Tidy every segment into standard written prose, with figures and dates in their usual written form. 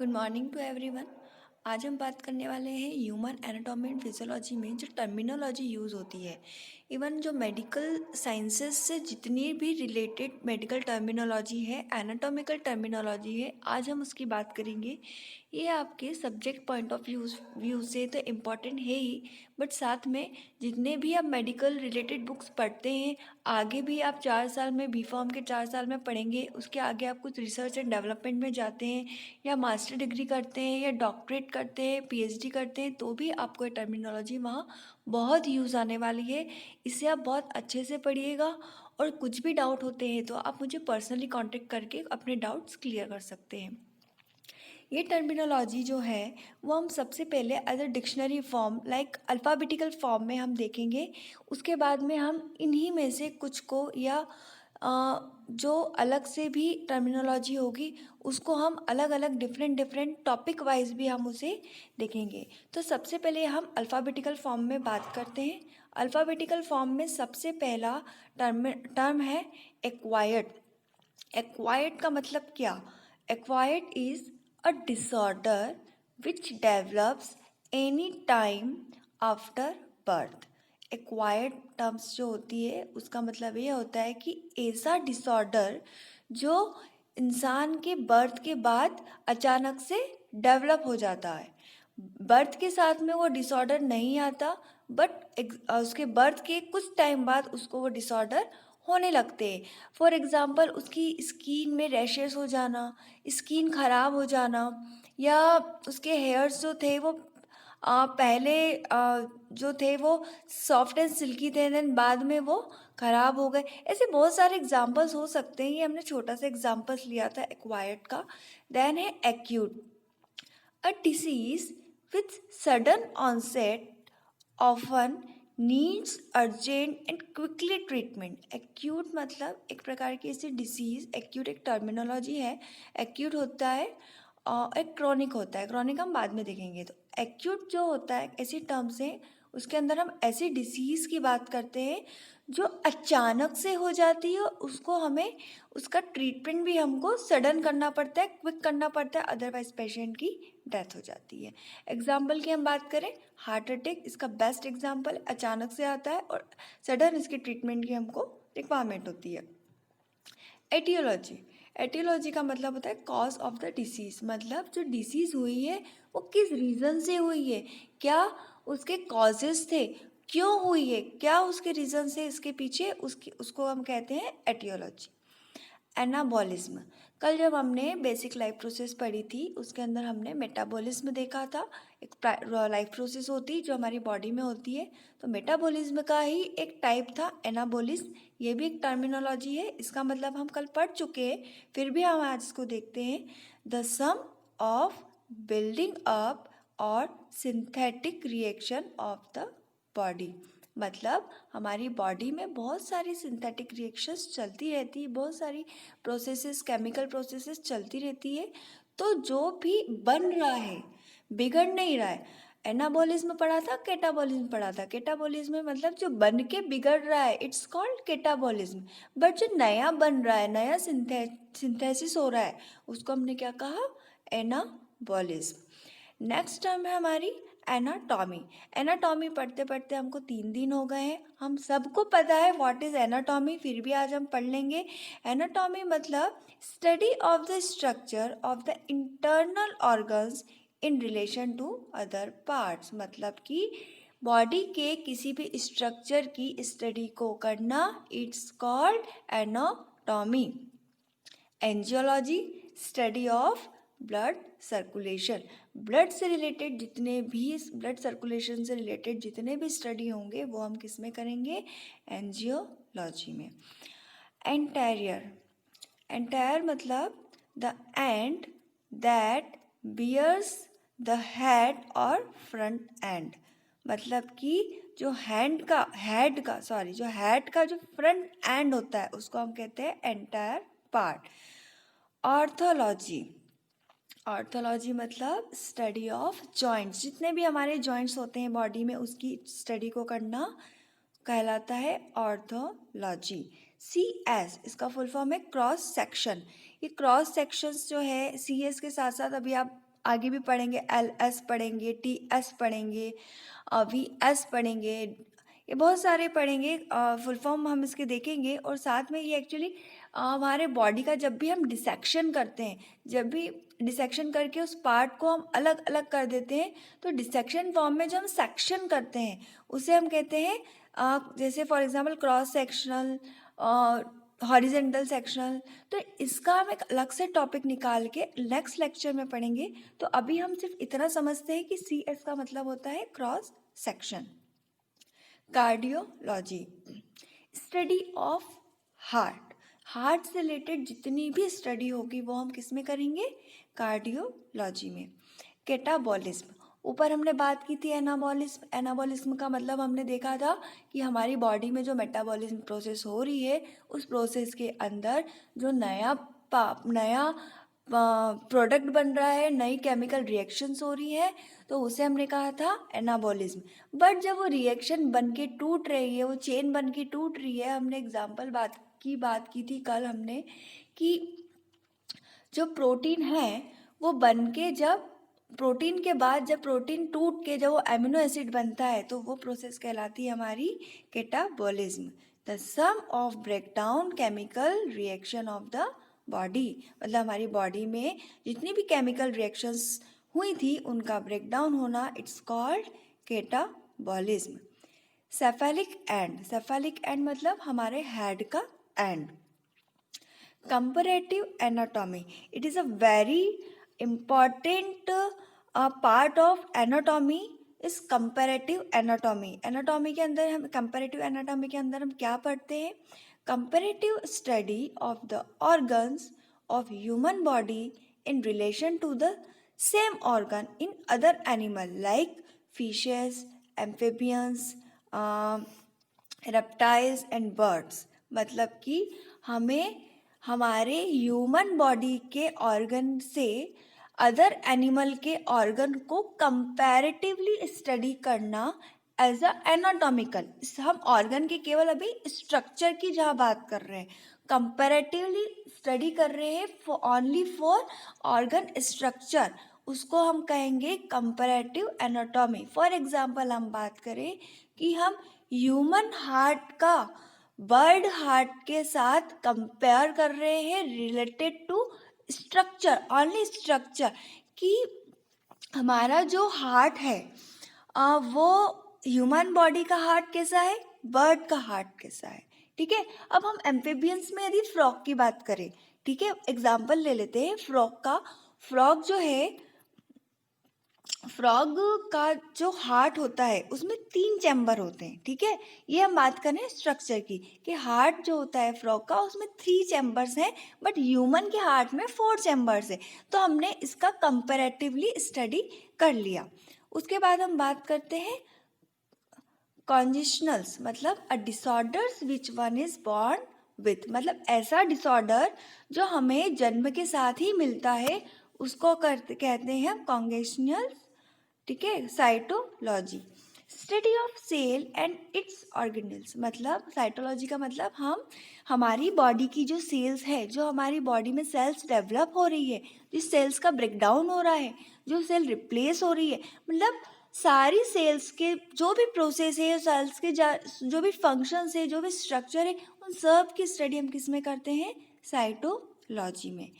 Good morning to everyone. आज हम बात करने वाले हैं ह्यूमन एनाटॉमी एंड फिजियोलॉजी में जो टर्मिनोलॉजी यूज़ होती है। इवन जो मेडिकल साइंसेस से जितनी भी रिलेटेड मेडिकल टर्मिनोलॉजी है, एनाटॉमिकल टर्मिनोलॉजी है, आज हम उसकी बात करेंगे। ये आपके सब्जेक्ट पॉइंट ऑफ व्यू से तो इम्पॉर्टेंट है ही, बट साथ में जितने भी आप मेडिकल रिलेटेड बुक्स पढ़ते हैं, आगे भी आप 4 साल में बी फॉर्म के 4 साल में पढ़ेंगे, उसके आगे आप कुछ रिसर्च एंड डेवलपमेंट में जाते हैं या मास्टर डिग्री करते हैं या डॉक्टरेट करते हैं, पीएचडी करते हैं, तो भी आपको ये टर्मिनोलॉजी वहाँ बहुत यूज़ आने वाली है। इसे आप बहुत अच्छे से पढ़िएगा और कुछ भी डाउट होते हैं तो आप मुझे पर्सनली कांटेक्ट करके अपने डाउट्स क्लियर कर सकते हैं। ये टर्मिनोलॉजी जो है वो हम सबसे पहले as a dictionary form like alphabetical form में हम देखेंगे। उसके बाद में हम इन्हीं में से कुछ को या जो अलग से भी टर्मिनोलॉजी होगी उसको हम अलग अलग डिफरेंट डिफरेंट टॉपिक वाइज भी हम उसे देखेंगे। तो सबसे पहले हम अल्फ़ाबेटिकल फॉर्म में बात करते हैं। अल्फ़ाबेटिकल फॉर्म में सबसे पहला टर्म है एक्वायर्ड। एक्वायर्ड का मतलब क्या? Acquired is a disorder which develops any time after birth. Acquired terms जो होती है उसका मतलब ये होता है कि ऐसा डिसऑर्डर जो इंसान के बर्थ के बाद अचानक से डेवलप हो जाता है। बर्थ के साथ में वो डिसऑर्डर नहीं आता, बट उसके बर्थ के कुछ टाइम बाद उसको वो डिसऑर्डर होने लगते हैं। फॉर एग्ज़ाम्पल उसकी स्किन में रैशेस हो जाना, स्किन ख़राब हो जाना, या उसके हेयर्स जो थे वो पहले जो थे वो सॉफ्ट एंड सिल्की थे, देन बाद में वो ख़राब हो गए। ऐसे बहुत सारे एग्जांपल्स हो सकते हैं। ये हमने छोटा सा एग्जांपल्स लिया था एक्वायर्ड का। देन है acute, a disease with sudden onset often needs urgent and quickly treatment. Acute मतलब एक प्रकार की ऐसी डिसीज, एक्यूट एक टर्मिनोलॉजी है। एक्यूट होता है और एक क्रॉनिक होता है। क्रॉनिक हम बाद में देखेंगे। तो एक्यूट जो होता है ऐसी टर्म्स हैं, उसके अंदर हम ऐसी डिसीज़ की बात करते हैं जो अचानक से हो जाती है। उसको हमें उसका ट्रीटमेंट भी हमको सडन करना पड़ता है, क्विक करना पड़ता है, अदरवाइज पेशेंट की डेथ हो जाती है। एग्जाम्पल की हम बात करें, हार्ट अटैक इसका बेस्ट एग्जाम्पल, अचानक से आता है और सडन इसकी ट्रीटमेंट की हमको रिक्वायरमेंट होती है। एटियोलॉजी, एटियोलॉजी का मतलब होता है कॉज ऑफ द डिसीज़। मतलब जो डिसीज़ हुई है वो किस रीज़न से हुई है, क्या उसके कॉजेस थे, क्यों हुई है, क्या उसके रीज़न से इसके पीछे, उसको हम कहते हैं एटियोलॉजी। एनाबॉलिज्म, कल जब हमने बेसिक लाइफ प्रोसेस पढ़ी थी उसके अंदर हमने मेटाबॉलिज्म देखा था। एक लाइफ प्रोसेस होती है जो हमारी बॉडी में होती है, तो मेटाबॉलिज्म का ही एक टाइप था एनाबॉलिज्म। ये भी एक टर्मिनोलॉजी है। इसका मतलब हम कल पढ़ चुके हैं, फिर भी हम आज इसको देखते हैं। The sum of building up और synthetic reaction of the body. मतलब हमारी बॉडी में बहुत सारी सिंथेटिक रिएक्शंस चलती रहती है, बहुत सारी प्रोसेसेस, केमिकल प्रोसेसेस चलती रहती है। तो जो भी बन रहा है, बिगड़ नहीं रहा है। एनाबॉलिज्म पढ़ा था, केटाबॉलिज्म पढ़ा था। केटाबॉलिज्म में मतलब जो बन के बिगड़ रहा है, इट्स कॉल्ड केटाबॉलिज्म। बट जो नया बन रहा है, नया सिंथेसिस हो रहा है, उसको हमने क्या कहा? एनाबॉलिज्म। नेक्स्ट टर्म है हमारी एनाटॉमी। एनाटॉमी पढ़ते पढ़ते हमको 3 दिन हो गए हैं। हम सबको पता है व्हाट इज एनाटॉमी, फिर भी आज हम पढ़ लेंगे। एनाटॉमी मतलब study of the structure of the internal organs in relation to other parts. मतलब कि बॉडी के किसी भी स्ट्रक्चर की स्टडी को करना, it's called anatomy. Angiology, study of blood circulation. Blood से रिलेटेड जितने भी, ब्लड सर्कुलेशन से रिलेटेड जितने भी स्टडी होंगे वो हम किस में करेंगे? एंजियोलॉजी में। एंटायरियर, एंटायर मतलब the end that bears the head और फ्रंट एंड। मतलब कि जो हेड का जो फ्रंट एंड होता है उसको हम कहते हैं एंटायर पार्ट। ऑर्थोलॉजी, ऑर्थोलॉजी मतलब स्टडी ऑफ जॉइंट्स। जितने भी हमारे जॉइंट्स होते हैं बॉडी में उसकी स्टडी को करना कहलाता है ऑर्थोलॉजी। CS इसका फुल फॉर्म है क्रॉस सेक्शन। ये क्रॉस सेक्शंस जो है CS के साथ साथ अभी आप आगे भी पढ़ेंगे, LS पढ़ेंगे, TS पढ़ेंगे, VS पढ़ेंगे, ये बहुत सारे पढ़ेंगे। फुल फॉर्म हम इसके देखेंगे। और साथ में ये एक्चुअली हमारे बॉडी का जब भी हम डिसेक्शन करते हैं, जब भी डिसेक्शन करके उस पार्ट को हम अलग अलग कर देते हैं, तो डिसेक्शन फॉर्म में जो हम सेक्शन करते हैं उसे हम कहते हैं जैसे for example cross sectional, horizontal sectional. तो इसका हम एक अलग से टॉपिक निकाल के नेक्स्ट लेक्चर में पढ़ेंगे। तो अभी हम सिर्फ इतना समझते हैं कि CS का मतलब होता है cross section. Cardiology, study of heart. Heart से रिलेटेड जितनी भी स्टडी होगी वो हम किस में करेंगे? कार्डियोलॉजी में। कैटाबॉलिज्म, ऊपर हमने बात की थी एनाबॉलिज्म। एनाबॉलिज्म का मतलब हमने देखा था कि हमारी बॉडी में जो मेटाबॉलिज्म प्रोसेस हो रही है, उस प्रोसेस के अंदर जो नया प्रोडक्ट बन रहा है, नई केमिकल रिएक्शंस हो रही है, तो उसे हमने कहा था एनाबॉलिज्म। बट जब वो रिएक्शन बन के टूट रही है, वो चेन बन के टूट रही है, हमने एग्जाम्पल बात की थी कल हमने कि जो प्रोटीन है वो बन के जब प्रोटीन के बाद जब प्रोटीन टूट के जब वो एमिनो एसिड बनता है, तो वो प्रोसेस कहलाती है हमारी catabolism. The sum of breakdown chemical reaction of the body, मतलब हमारी बॉडी में जितनी भी केमिकल रिएक्शंस हुई थी उनका ब्रेकडाउन होना, it's called catabolism. Cephalic and, cephalic and मतलब हमारे हेड का and. Comparative anatomy, it is a very important part of anatomy is comparative anatomy. anatomy के अंदर हम comparative anatomy के अंदर हम क्या पढ़ते हैं? Comparative study of the organs of human body in relation to the same organ in other animal like fishes, amphibians, reptiles and birds। मतलब कि हमें हमारे ह्यूमन बॉडी के ऑर्गन से अदर एनिमल के ऑर्गन को कंपैरेटिवली स्टडी करना as a anatomical. हम ऑर्गन के केवल अभी स्ट्रक्चर की जहाँ बात कर रहे हैं, कंपैरेटिवली स्टडी कर रहे हैं ओनली फॉर ऑर्गन स्ट्रक्चर, उसको हम कहेंगे कंपैरेटिव एनाटॉमी। फॉर एग्जांपल हम बात करें कि हम ह्यूमन हार्ट का बर्ड हार्ट के साथ कंपेयर कर रहे हैं related to structure, only structure, कि हमारा जो हार्ट है वो ह्यूमन बॉडी का हार्ट कैसा है, बर्ड का हार्ट कैसा है। ठीक है, अब हम एम्फीबियंस में यदि फ्रॉग की बात करें, ठीक है, एग्जाम्पल ले लेते हैं फ्रॉग का। फ्रॉग जो है, फ्रॉग का जो हार्ट होता है उसमें 3 चैम्बर होते हैं। ठीक है, ये हम बात करें स्ट्रक्चर की कि हार्ट जो होता है फ्रॉग का उसमें 3 चैम्बर्स हैं, बट ह्यूमन के हार्ट में 4 चैम्बर्स हैं। तो हमने इसका कंपैरेटिवली स्टडी कर लिया। उसके बाद हम बात करते हैं कॉन्जिशनल्स, मतलब a disorders which one is born with, मतलब ऐसा डिसऑर्डर जो हमें जन्म के साथ ही मिलता है, उसको कहते हैं हम कॉन्जिशनल्स। ठीक है, cytology, study of cell and its organelles, मतलब साइटोलॉजी का मतलब हम हमारी बॉडी की जो सेल्स है, जो हमारी बॉडी में सेल्स डेवलप हो रही है, जिस सेल्स का ब्रेकडाउन हो रहा है, जो सेल रिप्लेस हो रही है, मतलब सारी सेल्स के जो भी प्रोसेस है, सेल्स के जो भी फंक्शंस है, जो भी स्ट्रक्चर है, उन सब की स्टडी हम किस में करते हैं? साइटोलॉजी में।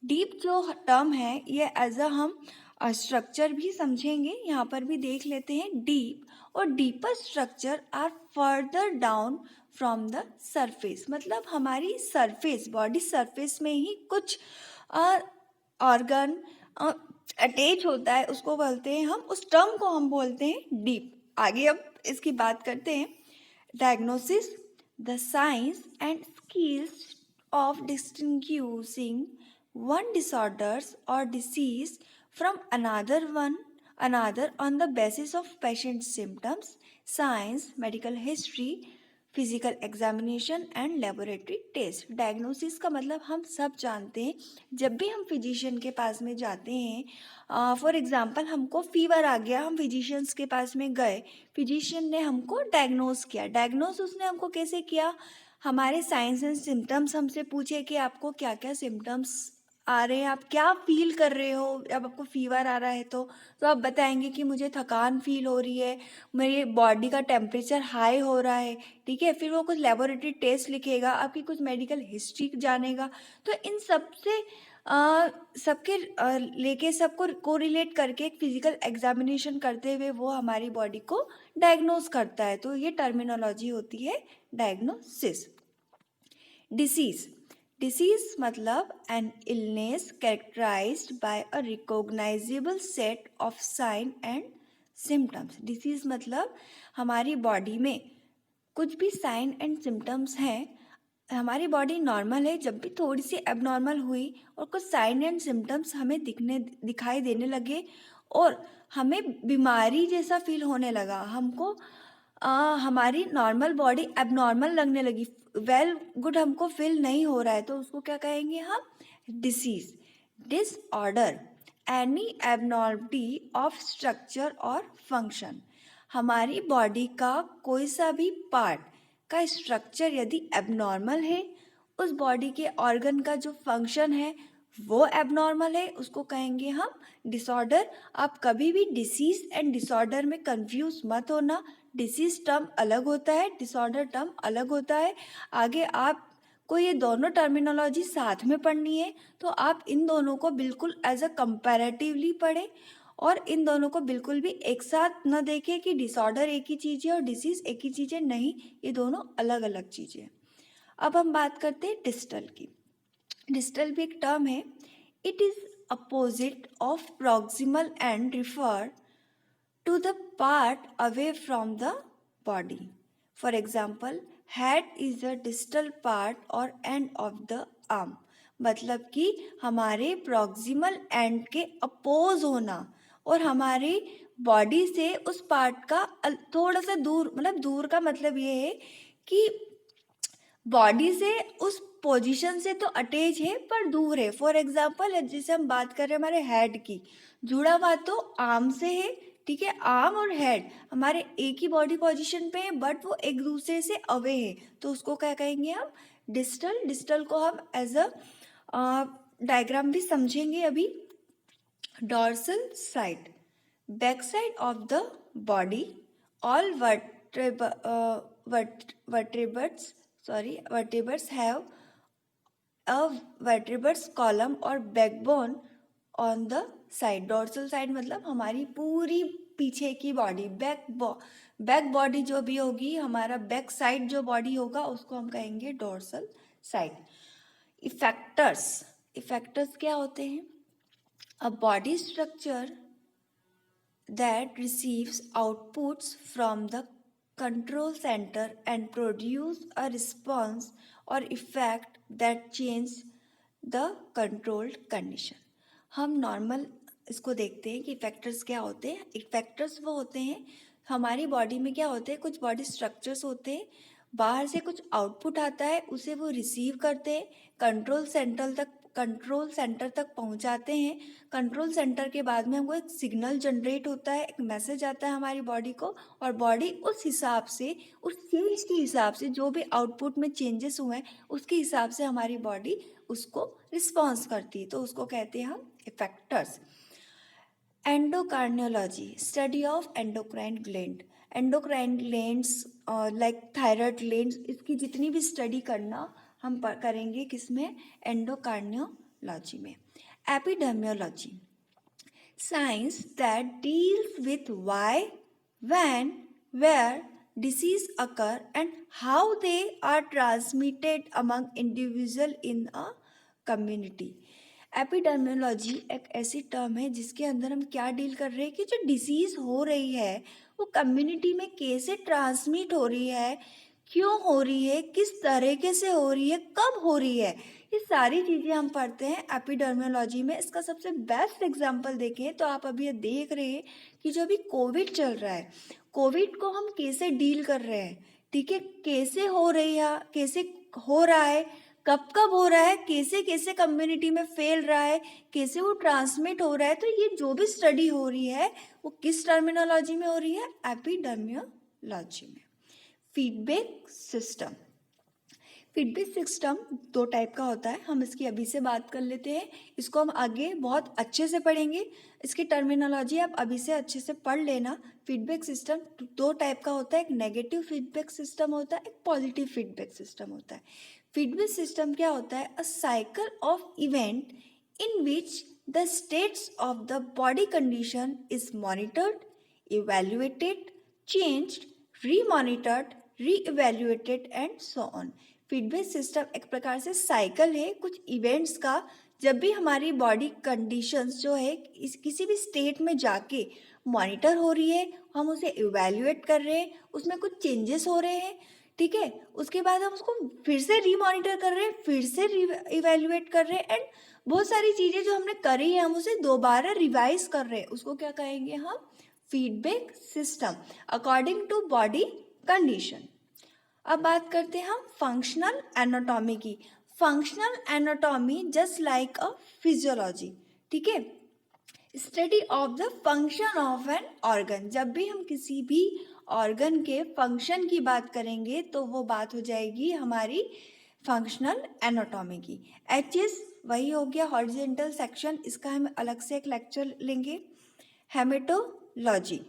डीप जो टर्म है ये एज अ हम स्ट्रक्चर भी समझेंगे, यहाँ पर भी देख लेते हैं। डीप और deeper structure are further down from the surface, मतलब हमारी सरफेस, बॉडी सरफेस में ही कुछ ऑर्गन अटैच होता है, उसको बोलते हैं हम, उस टर्म को हम बोलते हैं डीप। आगे अब इसकी बात करते हैं। Diagnosis, the science and skills of distinguishing one disorders or disease from another on the basis of patient's symptoms, signs, medical history, physical examination and laboratory test. Diagnosis का मतलब हम सब जानते हैं, जब भी हम फिजिशियन के पास में जाते हैं, फॉर एग्जांपल हमको फीवर आ गया, हम फिजिशियंस के पास में गए, फिजिशियन ने हमको डायग्नोस किया। डायग्नोस उसने हमको कैसे किया? हमारे साइंस एंड सिम्टम्स हमसे पूछे कि आपको क्या क्या सिम्टम्स आ रहे हैं, आप क्या फील कर रहे हो। अब आपको फीवर आ रहा है तो आप बताएंगे कि मुझे थकान फील हो रही है, मेरी बॉडी का टेम्परेचर हाई हो रहा है, ठीक है। फिर वो कुछ लेबोरेटरी टेस्ट लिखेगा, आपकी कुछ मेडिकल हिस्ट्री जानेगा। तो इन सब से सबके लेके सबको कोरिलेट करके एक फिजिकल एग्जामिनेशन करते हुए वो हमारी बॉडी को डायग्नोस करता है। तो ये टर्मिनोलॉजी होती है डायग्नोसिस। डिसीज, डिसीज मतलब an illness characterised by a recognisable set of sign and symptoms. Disease मतलब हमारी बॉडी में कुछ भी साइन एंड सिम्टम्स हैं। हमारी बॉडी नॉर्मल है, जब भी थोड़ी सी एबनॉर्मल हुई और कुछ साइन एंड सिम्टम्स हमें दिखाई देने लगे और हमें बीमारी जैसा फील होने लगा, हमको हमारी नॉर्मल बॉडी एबनॉर्मल लगने लगी, वेल गुड हमको फील नहीं हो रहा है, तो उसको क्या कहेंगे हम? Disease. Disorder, any abnormality of structure और फंक्शन। हमारी बॉडी का कोई सा भी पार्ट का स्ट्रक्चर यदि एबनॉर्मल है, उस बॉडी के ऑर्गन का जो फंक्शन है वो एबनॉर्मल है, उसको कहेंगे हम डिसऑर्डर। आप कभी भी डिसीज एंड डिसऑर्डर में कंफ्यूज मत होना। डिसीज टर्म अलग होता है, डिसऑर्डर टर्म अलग होता है। आगे आपको ये दोनों टर्मिनोलॉजी साथ में पढ़नी है, तो आप इन दोनों को बिल्कुल एज अ कंपैरेटिवली पढ़ें और इन दोनों को बिल्कुल भी एक साथ न देखें कि डिसऑर्डर एक ही चीज़ है और डिसीज एक ही चीज़ है। नहीं, ये दोनों अलग अलग चीज़ें हैं। अब हम बात करते हैं डिस्टल की। डिस्टल भी एक टर्म है। It is opposite of proximal and refer to the part away from the body. For example, head is the distal part or end of the arm. मतलब कि हमारे प्रॉक्सिमल एंड के oppose होना और हमारी बॉडी से उस पार्ट का थोड़ा सा दूर, मतलब दूर का मतलब ये है कि बॉडी से उस पोजीशन से तो अटैच है पर दूर है। फॉर एग्जाम्पल, जैसे हम बात कर रहे हैं हमारे हेड की, जुड़ा हुआ तो आर्म से है, ठीक है। आर्म और हेड हमारे एक ही बॉडी पोजीशन पे है बट वो एक दूसरे से अवे है, तो उसको क्या कहेंगे हम? डिस्टल। डिस्टल को हम एज अ डायग्राम भी समझेंगे अभी। Dorsal side, back side of the body, all vertebrates have a vertebrates column और backbone on the side. Dorsal side मतलब हमारी पूरी पीछे की बॉडी, बैक बॉडी जो भी होगी, हमारा बैक साइड जो बॉडी होगा उसको हम कहेंगे डॉर्सल साइड। इफेक्टर्स, इफेक्टर्स क्या होते हैं? A body structure that receives outputs from the control center and produce a response or effect that change the controlled condition. हम नॉर्मल इसको देखते हैं कि इफेक्टर्स क्या होते हैं। इफेक्टर्स वो होते हैं, हमारी बॉडी में क्या होते हैं, कुछ बॉडी स्ट्रक्चर्स होते हैं, बाहर से कुछ आउटपुट आता है, उसे वो रिसीव करते हैं, कंट्रोल सेंटर तक पहुंचाते हैं। कंट्रोल सेंटर के बाद में हमको एक सिग्नल जनरेट होता है, एक मैसेज आता है हमारी बॉडी को, और बॉडी उस हिसाब से, उस चेंज के हिसाब से, जो भी आउटपुट में चेंजेस हुए हैं उसके हिसाब से हमारी बॉडी उसको रिस्पॉन्स करती है, तो उसको कहते हैं हम effectors. Endocrinology, study of endocrine gland. Endocrine glands like thyroid glands, इसकी जितनी भी स्टडी करना हम करेंगे किसमें? एंडोकार्नियोलॉजी में। Epidemiology, science that deals with why, when, where disease occur and how they are transmitted among individual in a community. Epidemiology एक ऐसी टर्म है जिसके अंदर हम क्या डील कर रहे हैं कि जो डिसीज हो रही है वो कम्युनिटी में कैसे ट्रांसमिट हो रही है, क्यों हो रही है, किस तरीके से हो रही है, कब हो रही है, ये सारी चीज़ें हम पढ़ते हैं एपिडेमियोलॉजी में। इसका सबसे बेस्ट एग्जांपल देखें तो आप अभी ये देख रहे हैं कि जो अभी कोविड चल रहा है, कोविड को हम कैसे डील कर रहे हैं, ठीक है, कैसे हो रही है, कैसे हो रहा है, कब कब हो रहा है, कैसे कैसे कम्युनिटी में फैल रहा है, कैसे वो ट्रांसमिट हो रहा है। तो ये जो भी स्टडी हो रही है वो किस टर्मिनोलॉजी में हो रही है? एपिडेमियोलॉजी में। फीडबैक सिस्टम, फीडबैक सिस्टम दो टाइप का होता है, हम इसकी अभी से बात कर लेते हैं। इसको हम आगे बहुत अच्छे से पढ़ेंगे, इसकी टर्मिनोलॉजी आप अभी से अच्छे से पढ़ लेना। फीडबैक सिस्टम दो टाइप का होता है, एक नेगेटिव फीडबैक सिस्टम होता है, एक पॉजिटिव फीडबैक सिस्टम होता है। फीडबैक सिस्टम क्या होता है? A cycle of event in which the states of the body condition is monitored, evaluated, changed, remonitored, re-evaluated and so on. Feedback system एक प्रकार से साइकिल है कुछ इवेंट्स का। जब भी हमारी बॉडी कंडीशंस जो है किसी भी स्टेट में जाके मॉनिटर हो रही है, हम उसे इवेल्युएट कर रहे हैं, उसमें कुछ चेंजेस हो रहे हैं, ठीक है, उसके बाद हम उसको फिर से रीमॉनिटर कर रहे हैं, फिर से इवेल्युएट कर रहे हैं, एंड बहुत सारी चीज़ें जो हमने करी है हम उसे दोबारा रिवाइज कर रहे हैं, उसको क्या कहेंगे हम? Feedback system according to body condition. अब बात करते हैं हम फंक्शनल एनाटॉमी की। Functional anatomy just like a physiology, ठीक है, study of the function of an organ. जब भी हम किसी भी ऑर्गन के फंक्शन की बात करेंगे तो वो बात हो जाएगी हमारी फंक्शनल एनाटॉमी की। एचएस वही हो गया हॉरिजॉन्टल सेक्शन, इसका हम अलग से एक लेक्चर लेंगे। Haematology,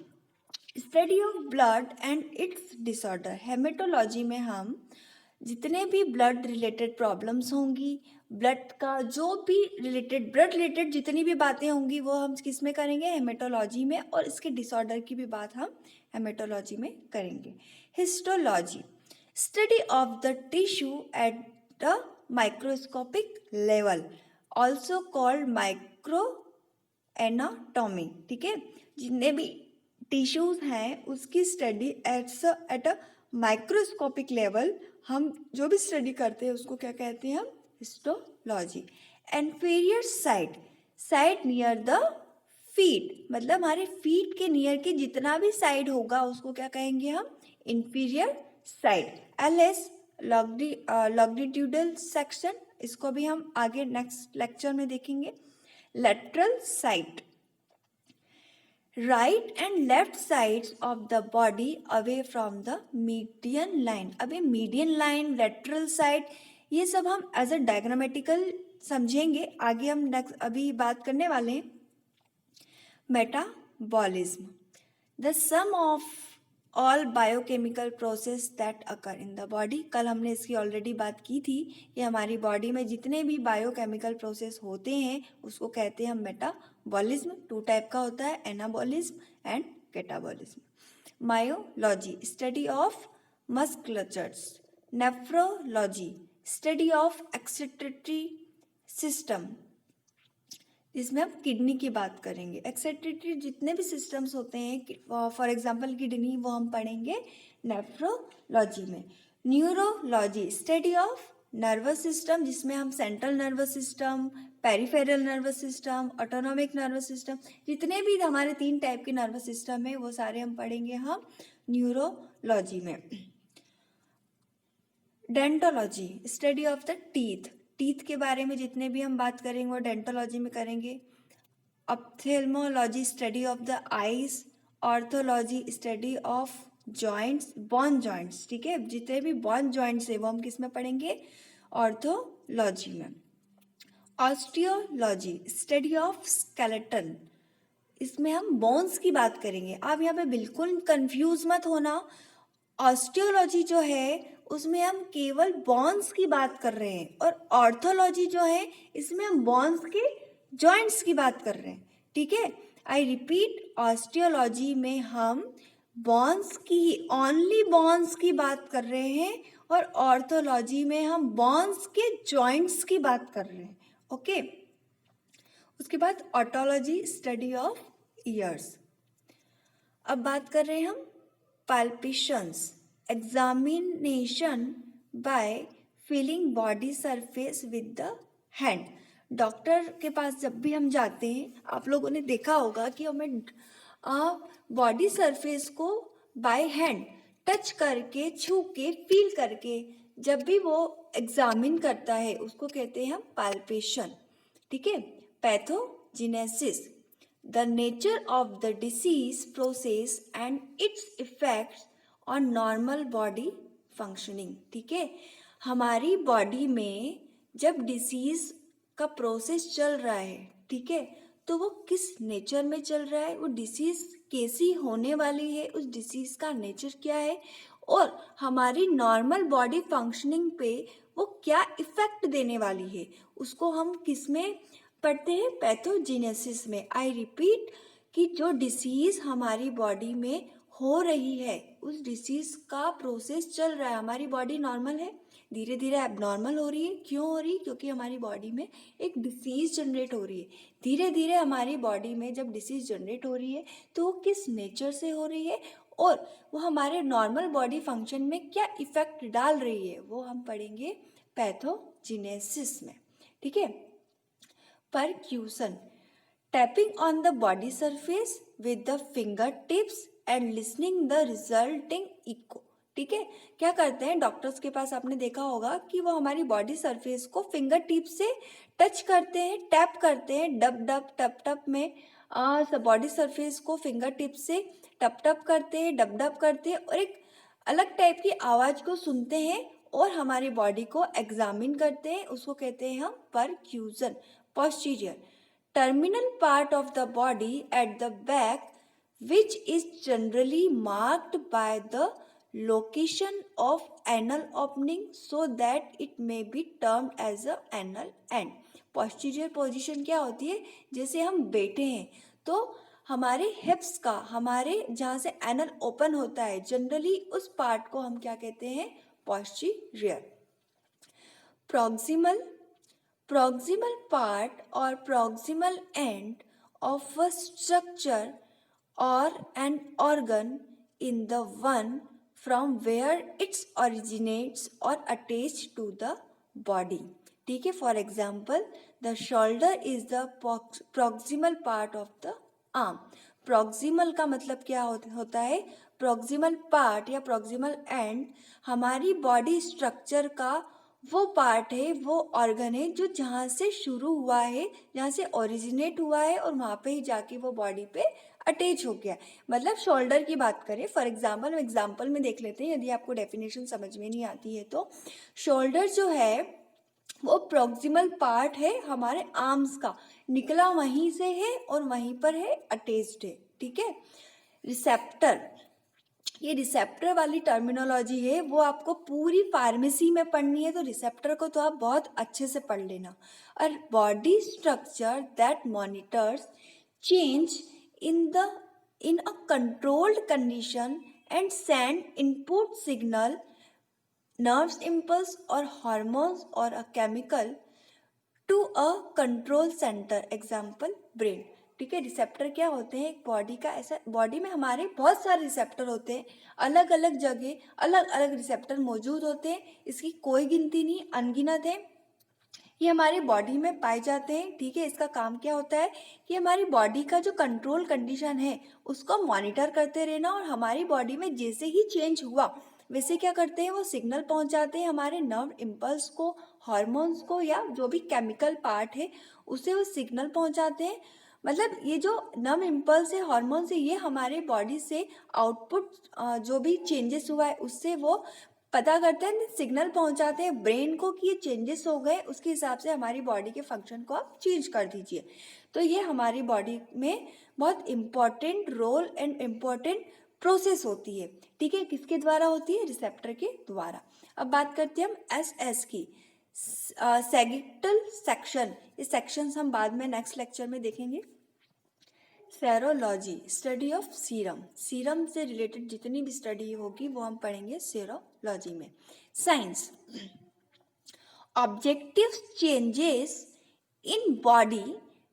study of blood and it's disorder. Haematology में हम जितने भी ब्लड रिलेटेड प्रॉब्लम्स होंगी, ब्लड का जो भी रिलेटेड ब्लड रिलेटेड जितनी भी बातें होंगी वो हम किस में करेंगे? हेमेटोलॉजी में, और इसके डिसऑर्डर की भी बात हम हेमेटोलॉजी में करेंगे। Histology, study of the tissue at the microscopic level, also called micro anatomy, ठीक है, जितने भी टिश्यूज हैं उसकी study at a microscopic level हम जो भी स्टडी करते हैं उसको क्या कहते हैं? हम histology. Inferior side, side near the feet, मतलब हमारे फीट के नियर के जितना भी साइड होगा उसको क्या कहेंगे हम? Inferior side. LS longitudinal section, इसको भी हम आगे नेक्स्ट लेक्चर में देखेंगे। Lateral side, right and left sides of the body away from the median line. अभी मीडियन लाइन, लेटरल साइड, ये सब हम एज अ डायग्रामेटिकल समझेंगे आगे। हम नेक्स्ट अभी बात करने वाले हैं metabolism, the sum of all biochemical process that occur in the body. कल हमने इसकी ऑलरेडी बात की थी कि हमारी बॉडी में जितने भी बायोकेमिकल प्रोसेस होते हैं उसको कहते हैं हम मेटाबॉलिज्म। टू टाइप का होता है, anabolism and catabolism. Myology, study of musculatures. Nephrology, study of excretory system, जिसमें हम किडनी की बात करेंगे। एक्सक्रीटरी जितने भी सिस्टम्स होते हैं, फॉर एग्जांपल किडनी, वो हम पढ़ेंगे नेफ्रोलॉजी में। Neurology, study of nervous system, जिसमें हम central nervous system, peripheral nervous system, autonomic nervous system, जितने भी हमारे 3 टाइप के नर्वस सिस्टम है वो सारे हम पढ़ेंगे हम न्यूरोलॉजी में। Dentology, study of the teeth, teeth के बारे में जितने भी हम बात करेंगे वो डेंटोलॉजी में करेंगे। Ophthalmology, study of the eyes. Orthology, study of joints, bone joints, ठीक है, जितने भी बोन जॉइंट्स है वो हम किस में पढ़ेंगे? ऑर्थोलॉजी में। ऑस्टियोलॉजी, स्टडी ऑफ स्केलेटन, इसमें हम बोन्स की बात करेंगे। आप यहाँ पे बिल्कुल कंफ्यूज मत होना, ऑस्टियोलॉजी जो है उसमें हम केवल बोन्स की बात कर रहे हैं, और ऑर्थोलॉजी जो है इसमें हम बोन्स के जॉइंट्स की बात कर रहे हैं, ठीक है। आई रिपीट, ऑस्टियोलॉजी में हम बोन्स की ही, ओनली बोन्स की बात कर रहे हैं, और ऑर्थोलॉजी में हम बोन्स के जॉइंट्स की बात कर रहे हैं, ओके। उसके बाद ऑटोलॉजी, स्टडी ऑफ ईयर्स। अब बात कर रहे हैं हम palpations, examination by feeling body surface with the hand. Doctor के पास जब भी हम जाते हैं, आप लोगों ने देखा होगा कि हमें बॉडी सरफेस को बाय हैंड टच करके, छू के, फील करके जब भी वो एग्जामिन करता है उसको कहते हैं हम पाल्पेशन, ठीक है। Pathogenesis, the nature of the disease process and its effects on normal body functioning, ठीक है। हमारी बॉडी में जब डिसीज़ का प्रोसेस चल रहा है, ठीक है, तो वो किस नेचर में चल रहा है, वो डिसीज़ कैसी होने वाली है, उस डिसीज़ का नेचर क्या है, और हमारी नॉर्मल बॉडी फंक्शनिंग पे वो क्या इफ़ेक्ट देने वाली है, उसको हम किस में पढ़ते हैं, पैथोजेनेसिस में। आई रिपीट कि जो डिसीज़ हमारी बॉडी में हो रही है, उस डिसीज़ का प्रोसेस चल रहा है, हमारी बॉडी नॉर्मल है, धीरे धीरे एबनॉर्मल हो रही है। क्यों हो रही है? क्योंकि हमारी बॉडी में एक डिसीज़ जनरेट हो रही है। धीरे धीरे हमारी बॉडी में जब डिसीज़ जनरेट हो रही है तो वो किस नेचर से हो रही है और वो हमारे नॉर्मल बॉडी फंक्शन में क्या इफ़ेक्ट डाल रही है, वो हम पढ़ेंगे पैथोजेनेसिस में। ठीक है। Percussion, tapping on the body surface with the fingertips and listening the resulting echo। ठीक है, क्या करते हैं डॉक्टर्स के पास, आपने देखा होगा कि वो हमारी बॉडी सरफेस को फिंगर टिप से टच करते हैं, टैप करते हैं, डब डब टप टप में बॉडी सरफेस को फिंगर टिप से टप टप करते हैं, डब डब करते हैं और एक अलग टाइप की आवाज़ को सुनते हैं और हमारी बॉडी को एग्जामिन करते हैं, उसको कहते हैं हम percussion. Posterior, terminal part of the body at the back which is generally marked by the location of anal opening so that it may be termed as a anal end। posterior position क्या होती है, जैसे हम बैठे हैं तो हमारे हिप्स का, हमारे जहाँ से एनल ओपन होता है, जनरली उस पार्ट को हम क्या कहते हैं, posterior। proximal, proximal part or proximal end of a structure or an organ in the one from where it originates or attached to the body। ठीक है, for example the shoulder is the proximal part of the arm। proximal का मतलब क्या होता है, proximal part या proximal end हमारी body structure का वो पार्ट है, वो ऑर्गन है जो जहाँ से शुरू हुआ है, जहाँ से ओरिजिनेट हुआ है और वहाँ पे ही जाके वो बॉडी पे अटैच हो गया। मतलब शोल्डर की बात करें, फॉर एग्जाम्पल में देख लेते हैं, यदि आपको डेफिनेशन समझ में नहीं आती है तो शोल्डर जो है वो प्रॉक्सिमल पार्ट है हमारे आर्म्स का, निकला वहीं से है और वहीं पर है अटैच्ड है। ठीक है। रिसेप्टर, ये रिसेप्टर वाली टर्मिनोलॉजी है वो आपको पूरी फार्मेसी में पढ़नी है, तो रिसेप्टर को तो आप बहुत अच्छे से पढ़ लेना। और body structure that monitors change in a controlled condition and send input signal, nerves impulse or hormones or a chemical to a control center, example brain। ठीक है, रिसेप्टर क्या होते हैं, एक बॉडी का ऐसा, बॉडी में हमारे बहुत सारे रिसेप्टर होते हैं, अलग अलग जगह अलग अलग रिसेप्टर मौजूद होते हैं, इसकी कोई गिनती नहीं, अनगिनत है, ये हमारी बॉडी में पाए जाते हैं। ठीक है, इसका काम क्या होता है कि हमारी बॉडी का जो कंट्रोल कंडीशन है उसको मॉनिटर करते रहना और हमारी बॉडी में जैसे ही चेंज हुआ वैसे क्या करते हैं, वो सिग्नल पहुंचाते हैं हमारे नर्व इम्पल्स को, हॉर्मोन्स को, या जो भी केमिकल पार्ट है उसे वो सिग्नल पहुंचाते हैं। मतलब ये जो नर्व इम्पल्स है, हॉर्मोन्स है, ये हमारे बॉडी से आउटपुट जो भी चेंजेस हुआ है उससे वो पता करते हैं, सिग्नल पहुंचाते हैं ब्रेन को कि ये चेंजेस हो गए, उसके हिसाब से हमारी बॉडी के फंक्शन को आप चेंज कर दीजिए। तो ये हमारी बॉडी में बहुत important role and important process होती है। ठीक है, किसके द्वारा होती है, रिसेप्टर के द्वारा। अब बात करते हैं हम एस की, सैगिटल सेक्शन। ये सेक्शंस हम बाद में नेक्स्ट लेक्चर में देखेंगे। Serology, study of serum, serum से रिलेटेड जितनी भी स्टडी होगी वो हम पढ़ेंगे सेरोलॉजी में। Signs, objective changes in body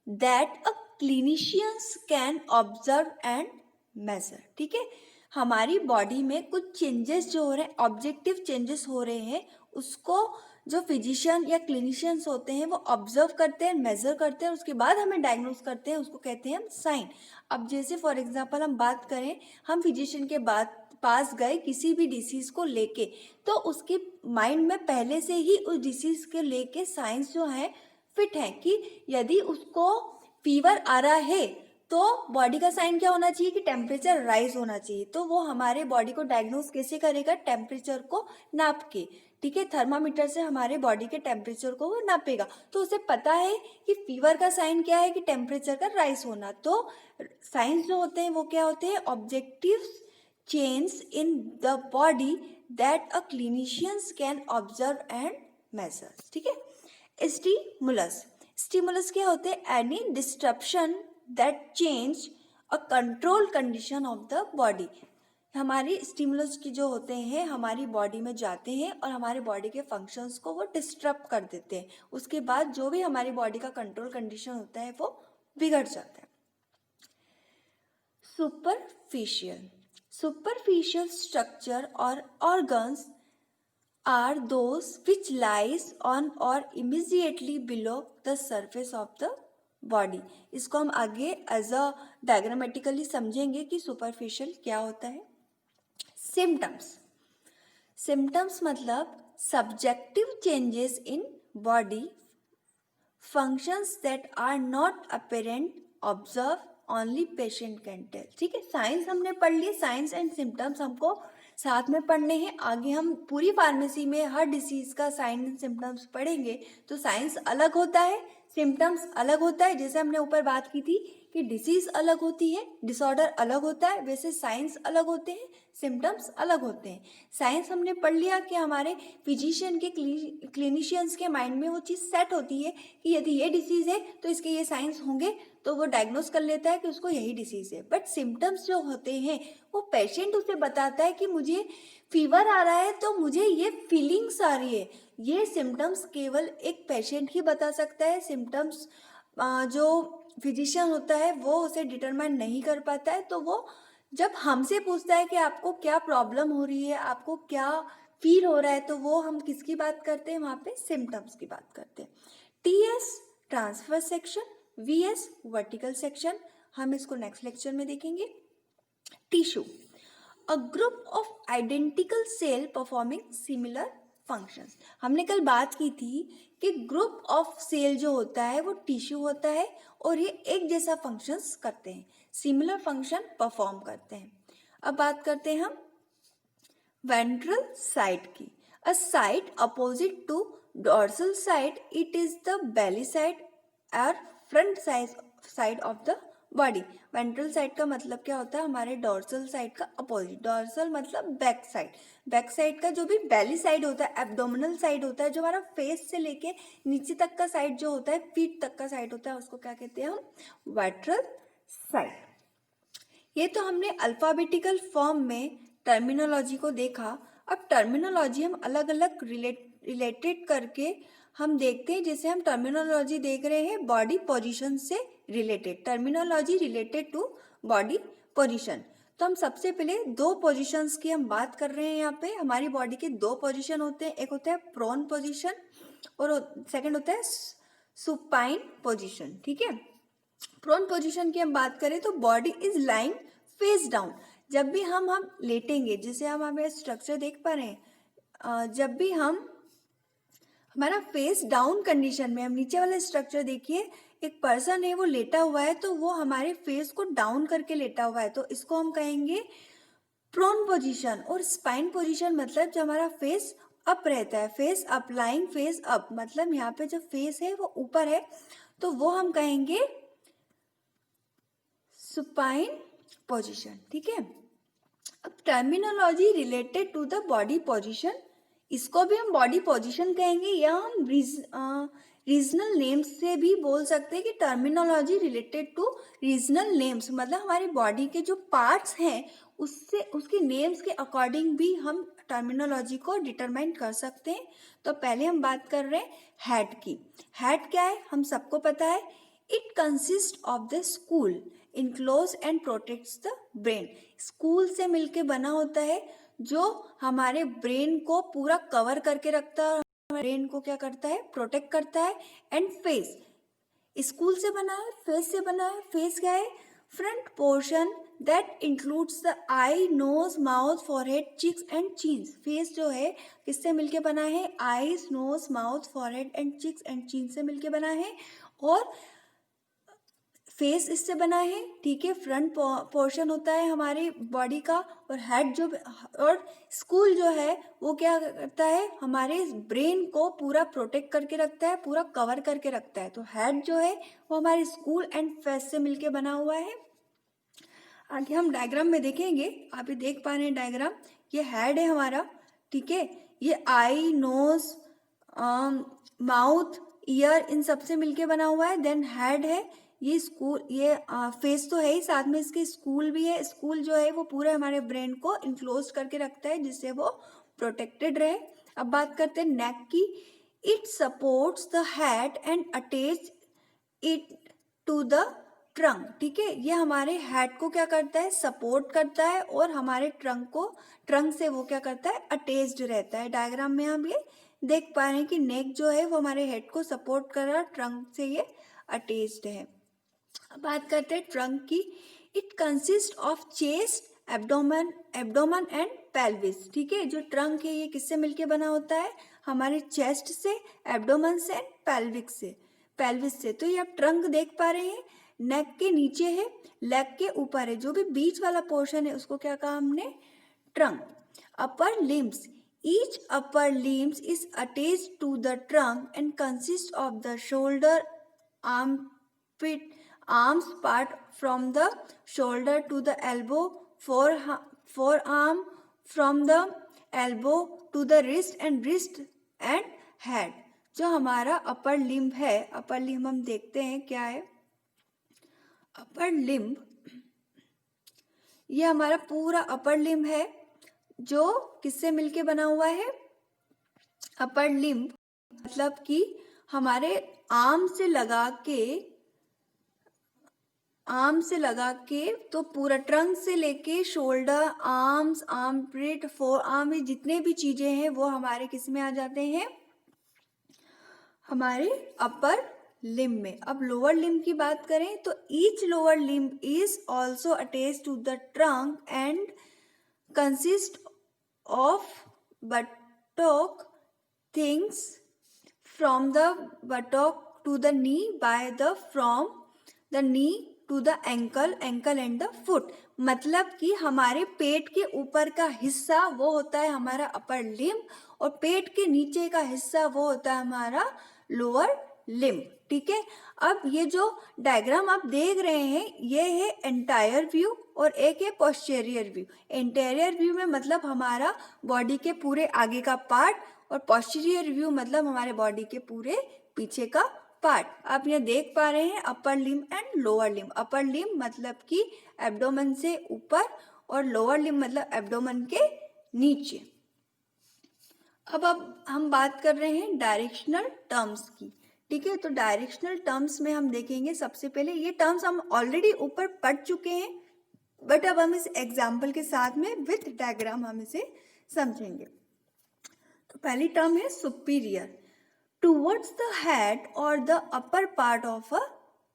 that a clinicians can observe and measure. ठीक है, हमारी बॉडी में कुछ चेंजेस जो हो रहे हैं, ऑब्जेक्टिव चेंजेस हो रहे हैं, उसको जो फिजिशियन या क्लिनिशियंस होते हैं वो ऑब्जर्व करते हैं, मेजर करते हैं, उसके बाद हमें डायग्नोज करते हैं, उसको कहते हैं हम साइन। अब जैसे फॉर एग्जांपल हम बात करें, हम फिजिशियन के पास गए किसी भी डिसीज़ को लेके, तो उसके माइंड में पहले से ही उस डिसीज़ के लेके साइंस जो है फिट है कि यदि उसको फीवर आ रहा है तो बॉडी का साइन क्या होना चाहिए कि टेम्परेचर राइज होना चाहिए। तो वो हमारे बॉडी को डायग्नोज कैसे करेगा, टेम्परेचर को नाप के। ठीक है, थर्मामीटर से हमारे बॉडी के टेम्परेचर को वो नापेगा, तो उसे पता है कि फीवर का साइन क्या है, कि टेम्परेचर का राइज होना। तो साइंस जो होते हैं वो क्या होते हैं, objective change in the body that a clinicians can observe and measure. ठीक है, स्टिमुलस क्या होते हैं, any disruption that change a control condition of the body. हमारी स्टिमुलस की जो होते हैं हमारी बॉडी में जाते हैं और हमारे बॉडी के फंक्शंस को वो डिस्टर्ब कर देते हैं, उसके बाद जो भी हमारी बॉडी का कंट्रोल कंडीशन होता है वो बिगड़ जाता है। सुपरफिशियल स्ट्रक्चर और organs are those which lies on or immediately below the surface of the body। इसको हम आगे एज अ डायग्रामेटिकली समझेंगे कि सुपरफिशियल क्या होता है। सिम्टम्स मतलब subjective changes in body functions that are not apparent observe only patient can tell. ठीक है, साइंस हमने पढ़ ली, साइंस एंड सिम्टम्स हमको साथ में पढ़ने हैं। आगे हम पूरी फार्मेसी में हर डिसीज का साइन एंड सिम्टम्स पढ़ेंगे, तो साइंस अलग होता है, सिम्टम्स अलग होता है। जैसे हमने ऊपर बात की थी कि डिसीज अलग होती है, डिसऑर्डर अलग होता है, वैसे साइंस अलग होते हैं, सिम्टम्स अलग होते हैं। साइंस हमने पढ़ लिया कि हमारे फिजिशियन के क्लिनिशियंस के माइंड में वो चीज़ सेट होती है कि यदि ये डिसीज़ है तो इसके ये साइंस होंगे, तो वो डायग्नोस कर लेता है कि उसको यही डिसीज़ है। बट सिम्टम्स जो होते हैं वो पेशेंट उसे बताता है कि मुझे फीवर आ रहा है तो मुझे ये फीलिंग्स आ रही है। ये सिम्टम्स केवल एक पेशेंट ही बता सकता है। सिम्टम्स जो फिजिशियन होता है वो उसे डिटरमाइन नहीं कर पाता है। तो वो जब हमसे पूछता है कि आपको क्या प्रॉब्लम हो रही है, आपको क्या फील हो रहा है, तो वो हम किसकी बात करते हैं, वहाँ पे सिम्टम्स की बात करते हैं। TS transfer section, VS vertical section, हम इसको नेक्स्ट लेक्चर में देखेंगे। Tissue, a group of identical cell performing similar functions. हमने कल बात की थी कि ग्रुप ऑफ सेल जो होता है वो टिश्यू होता है और ये एक जैसा फंक्शंस करते हैं, सिमिलर फंक्शन परफॉर्म करते हैं। अब बात करते हैं हम वेंट्रल साइड की। A side opposite to dorsal side, it is the belly side और front side of the body. Ventral side का मतलब क्या होता है, हमारे डोर्सल साइड का अपोजिट। डोर्सल मतलब बैक साइड, बैक साइड का जो भी बेली साइड होता है, एब्डोमिनल साइड होता है, जो हमारा फेस से लेके नीचे तक का साइड जो होता है, पीठ तक का साइड होता है, उसको क्या कहते हैं हम, वेंट्रल साइड। ये तो हमने अल्फाबेटिकल फॉर्म में टर्मिनोलॉजी को देखा। अब टर्मिनोलॉजी हम अलग अलग रिलेटेड करके हम देखते हैं। जैसे हम टर्मिनोलॉजी देख रहे हैं बॉडी पोजीशन से related, terminology related to body position. तो हम सबसे पहले दो पोजीशंस की हम बात कर रहे हैं। यहाँ पे हमारी बॉडी के दो पोजीशन होते हैं, एक होता है प्रोन पोजीशन और सेकंड होता है सुपाइन पोजीशन। ठीक है, प्रोन पोजीशन की हम बात करें तो body is lying face down. जब भी हम लेटेंगे, जैसे हम हमें स्ट्रक्चर देख पा रहे हैं, जब भी हम हमारा फेस डाउन कंडीशन में, हम नीचे वाला स्ट्रक्चर देखिए, एक पर्सन है वो लेटा हुआ है तो वो हमारे फेस को डाउन करके लेटा हुआ है, तो इसको हम कहेंगे प्रोन पोजीशन। और स्पाइन पोजीशन मतलब जब हमारा फेस अप रहता है, face up, lying face up, मतलब यहाँ पे जो फेस है वो ऊपर है, तो वो हम कहेंगे सुपाइन पोजीशन। ठीक है, अब terminology related to the body position, इसको भी हम बॉडी पोजीशन कहेंगे या हम रीजनल नेम्स से भी बोल सकते हैं कि terminology related to regional names, मतलब हमारी बॉडी के जो पार्ट्स हैं उससे, उसके नेम्स के अकॉर्डिंग भी हम टर्मिनोलॉजी को डिटरमाइन कर सकते हैं। तो पहले हम बात कर रहे हैं हेड की। हेड क्या है, हम सबको पता है, it consist of the school enclose and protects the brain. School से मिलके बना होता है जो हमारे ब्रेन को पूरा कवर करके रखता है, ब्रेन को क्या करता है, प्रोटेक्ट करता है। एंड फेस स्कूल से बना है, फेस से बना है। फेस क्या है, front portion that includes the eye, nose, mouth, forehead, cheeks and chins. Face जो है किससे मिलके बना है, eyes, nose, mouth, forehead and cheeks and chin से मिलके बना है। और फेस इससे बना है, ठीक है, फ्रंट पोर्शन होता है हमारी बॉडी का, और हेड जो, और स्कूल जो है वो क्या करता है, हमारे ब्रेन को पूरा प्रोटेक्ट करके रखता है, पूरा कवर करके रखता है। तो हेड जो है वो हमारे स्कूल एंड फेस से मिलके बना हुआ है। आगे हम डायग्राम में देखेंगे, आप ये देख पा रहे हैं डायग्राम, ये हेड है हमारा, ठीक है, ये आई, नोज, माउथ, ईयर, इन सब से मिलके बना हुआ है। देन हेड है, ये स्कूल, ये फेस तो है ही, साथ में इसके स्कूल भी है। स्कूल जो है वो पूरे हमारे ब्रेन को इनक्लोज करके रखता है, जिससे वो प्रोटेक्टेड रहे। अब बात करते हैं नेक की। It supports the head and attach it to the trunk, ठीक है, ये हमारे हेड को क्या करता है, सपोर्ट करता है, और हमारे ट्रंक से वो क्या करता है, अटैच्ड रहता है। डायग्राम में हम ये देख पा रहे हैं कि नेक जो है वो हमारे हेड को सपोर्ट कर रहा है, ट्रंक से ये अटैच्ड है। अब बात करते हैं ट्रंक की। It consist of chest, abdomen and pelvis, ठीक है, जो ट्रंक है ये किससे मिलके बना होता है, हमारे चेस्ट से, एब्डोमेन से एंड पेल्विस से। तो ये आप ट्रंक देख पा रहे हैं, नेक के नीचे है, लेग के ऊपर है, जो भी बीच वाला पोर्शन है उसको क्या कहा हमने, trunk. Upper limbs, each upper limbs is attached to the trunk and consist of the shoulder, armpit, arms part from the shoulder to the elbow, forearm from the elbow to the wrist and head। जो हमारा upper limb है, upper limb हम देखते हैं क्या है, upper limb, ये हमारा पूरा अपर लिम्ब है, जो किससे मिलके बना हुआ है, अपर लिम्ब मतलब कि हमारे आर्म से लगा के तो पूरा ट्रंक से लेके shoulder, arms, armpit, four arm, ये जितने भी चीजें हैं वो हमारे किस में आ जाते हैं, हमारे अपर लिम्ब में। अब लोअर लिम्ब की बात करें तो each lower limb is also attached to the trunk and consist of buttock things from the buttock to the knee, from the knee to the ankle and the foot। मतलब कि हमारे पेट के ऊपर का हिस्सा वो होता है हमारा अपर लिम्ब, और पेट के नीचे का हिस्सा वो होता है हमारा लोअर लिम्ब, ठीक है। अब ये जो डायग्राम आप देख रहे हैं ये है एंटायर व्यू और एक है पोस्टीरियर व्यू। एंटीरियर व्यू में मतलब हमारा बॉडी के पूरे आगे का पार्ट, और पोस्टीरियर व्यू मतलब हमारे बॉडी के पूरे पीछे का पार्ट। आप यहाँ देख पा रहे हैं upper limb and lower limb. Upper limb मतलब कि एब्डोमेन से ऊपर, और लोअर लिम्ब मतलब एब्डोमेन के नीचे। अब हम बात कर रहे हैं डायरेक्शनल टर्म्स की, ठीक है। तो डायरेक्शनल टर्म्स में हम देखेंगे, सबसे पहले ये टर्म्स हम ऑलरेडी ऊपर पढ़ चुके हैं, बट अब हम इस एग्जाम्पल के साथ में विथ डायग्राम हम इसे समझेंगे। तो पहली टर्म है सुपीरियर, टूवर्ड्स द हेड और the upper part of a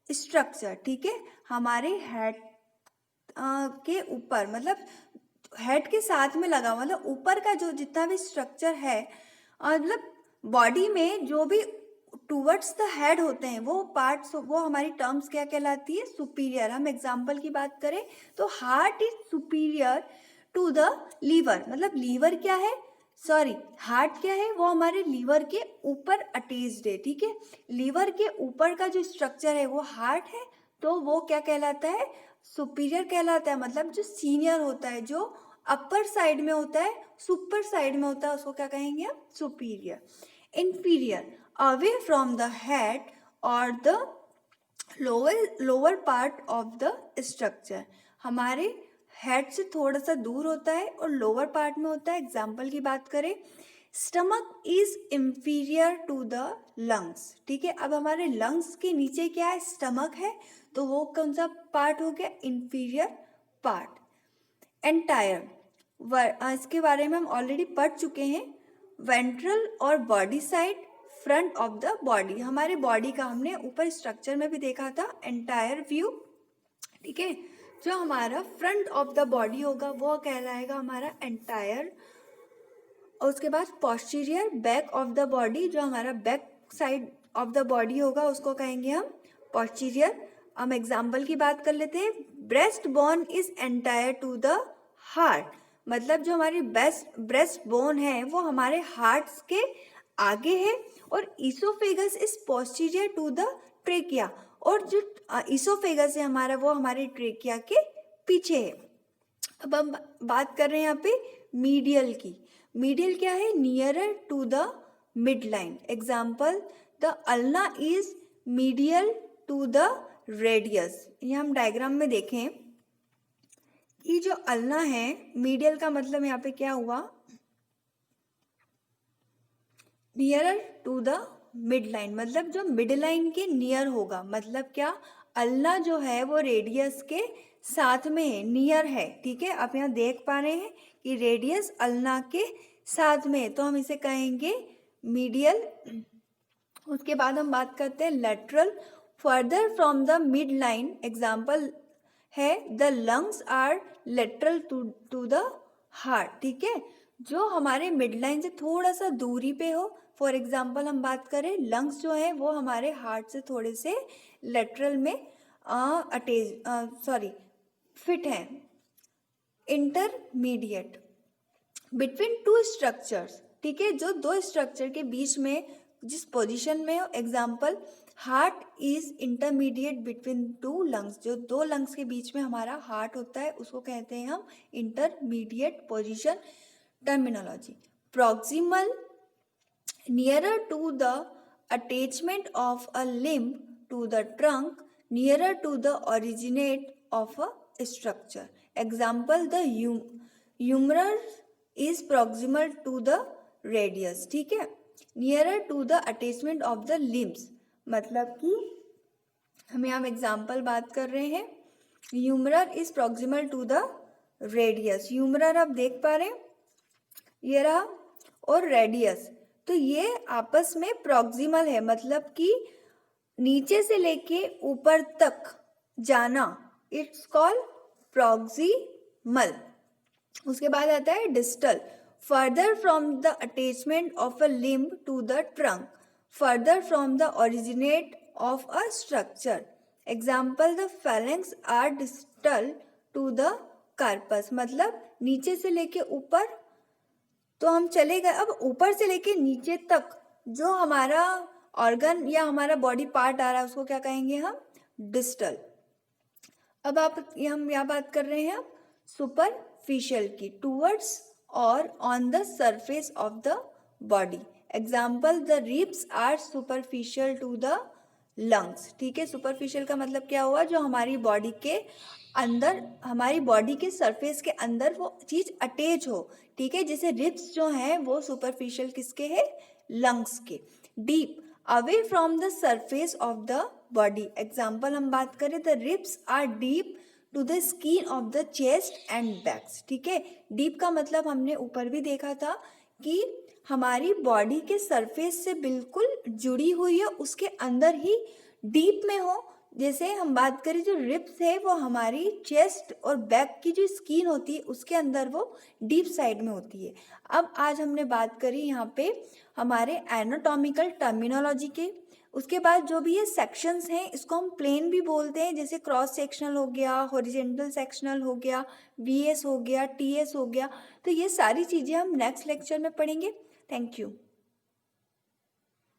structure, ठीक है। हमारे हेड के ऊपर मतलब हेड के साथ में लगा, मतलब ऊपर का जो जितना भी स्ट्रक्चर है, मतलब बॉडी में जो भी टूवर्ड्स द हेड होते हैं वो पार्ट्स, वो हमारी टर्म्स क्या कहलाती है, सुपीरियर। हम एग्जांपल की बात करें तो heart is superior to the liver, मतलब लीवर क्या है, सॉरी हार्ट क्या है, वो हमारे लीवर के ऊपर अटैच्ड है, ठीक है। लीवर के ऊपर का जो स्ट्रक्चर है वो हार्ट है, तो वो क्या कहलाता है, सुपीरियर कहलाता है। मतलब जो सीनियर होता है, जो अपर साइड में होता है, सुपर साइड में होता है, उसको क्या कहेंगे हम, superior. Inferior, away from the head और the lower part of the structure, हमारे हेड से थोड़ा सा दूर होता है और लोअर पार्ट में होता है। एग्जाम्पल की बात करें, stomach is inferior to the lungs, ठीक है। अब हमारे लंग्स के नीचे क्या है, स्टमक है, तो वो कौन सा पार्ट हो गया, इंफीरियर पार्ट। एंटायर, इसके बारे में हम ऑलरेडी पढ़ चुके हैं। वेंट्रल और body side, front of the body, हमारे बॉडी का हमने ऊपर स्ट्रक्चर में भी देखा था एंटायर व्यू, ठीक है। जो हमारा फ्रंट ऑफ द बॉडी होगा वो कहलाएगा हमारा एंटायर, और उसके बाद posterior, back of the body, जो हमारा back side of the body होगा उसको कहेंगे हम पोस्टीरियर हम एग्जाम्पल की बात कर लेते हैं। Breast bone is anterior to the heart, मतलब जो हमारी ब्रेस्ट बोन है वो हमारे हार्ट के आगे है, और oesophagus is posterior to the trachea, और जो ईसोफेगस है हमारा वो हमारे ट्रेकिया के पीछे है। अब हम बात कर रहे हैं यहाँ पे मीडियल की। मीडियल क्या है? Nearer to the mid line. Example, the ulna is medial to the radius. ये हम डायग्राम में देखें कि जो अल्ना है, मीडियल का मतलब यहाँ पे क्या हुआ? Nearer to the mid line, मतलब जो मिड लाइन के नियर होगा। मतलब क्या? अल्ना जो है वो रेडियस के साथ में है, नियर है। ठीक है, आप यहाँ देख पा रहे हैं कि रेडियस अल्ना के साथ में है, तो हम इसे कहेंगे मीडियल। उसके बाद हम बात करते हैं lateral, further from the mid line. Example है the lungs are lateral to the heart. ठीक है, जो हमारे मिड लाइन से थोड़ा सा दूरी पे हो। फॉर एग्जाम्पल हम बात करें, लंग्स जो है वो हमारे हार्ट से थोड़े से लेटरल में फिट हैं। Intermediate between two structures. ठीक है, जो दो स्ट्रक्चर के बीच में जिस पोजीशन में हो। Example, heart is intermediate between two lungs. जो दो लंग्स के बीच में हमारा हार्ट होता है उसको कहते हैं हम intermediate position. Terminology, proximal, nearer to the attachment of a limb to the trunk, nearer to the originate of a structure. Example, the humerus is proximal to the radius. ठीक है, nearer to the attachment of the limbs, मतलब कि हम यहाँ example बात कर रहे हैं, humerus is proximal to the radius. Humerus आप देख पा रहे हैं, ये रहा, और रेडियस, तो ये आपस में प्रॉक्सिमल है, मतलब कि नीचे से लेके ऊपर तक जाना। It's called proximal. उसके बाद आता है distal, further from the attachment of a limb to the trunk, further from the originate of a structure. Example, the phalanx are distal to the carpus, मतलब नीचे से लेके ऊपर तो हम चले गए। अब ऊपर से लेके नीचे तक जो हमारा ऑर्गन या हमारा बॉडी पार्ट आ रहा है उसको क्या कहेंगे हम? डिस्टल। अब हम यहाँ बात कर रहे हैं सुपरफिशियल की, टूवर्ड्स और on the surface of the body. Example, the ribs are superficial to the lungs. ठीक है, सुपरफिशियल का मतलब क्या हुआ? जो हमारी बॉडी के अंदर, हमारी बॉडी के सरफेस के अंदर वो चीज अटैच हो। ठीक है, जैसे रिब्स जो हैं वो सुपरफिशियल किसके है? लंग्स के। Deep, away from the surface of the body. Example हम बात करें, the ribs are deep to the skin of the chest and backs. ठीक है, डीप का मतलब हमने ऊपर भी देखा था कि हमारी बॉडी के सरफेस से बिल्कुल जुड़ी हुई है, उसके अंदर ही डीप में हो। जैसे हम बात करें, जो रिब्स है वो हमारी चेस्ट और बैक की जो स्किन होती है उसके अंदर वो डीप साइड में होती है। अब आज हमने बात करी यहाँ पे हमारे एनाटॉमिकल टर्मिनोलॉजी के। उसके बाद जो भी ये सेक्शंस हैं इसको हम प्लेन भी बोलते हैं, जैसे क्रॉस सेक्शनल हो गया, हॉरिजेंटल सेक्शनल हो गया, वीएस हो गया, टीएस हो गया। तो ये सारी चीज़ें हम नेक्स्ट लेक्चर में पढ़ेंगे। Thank you.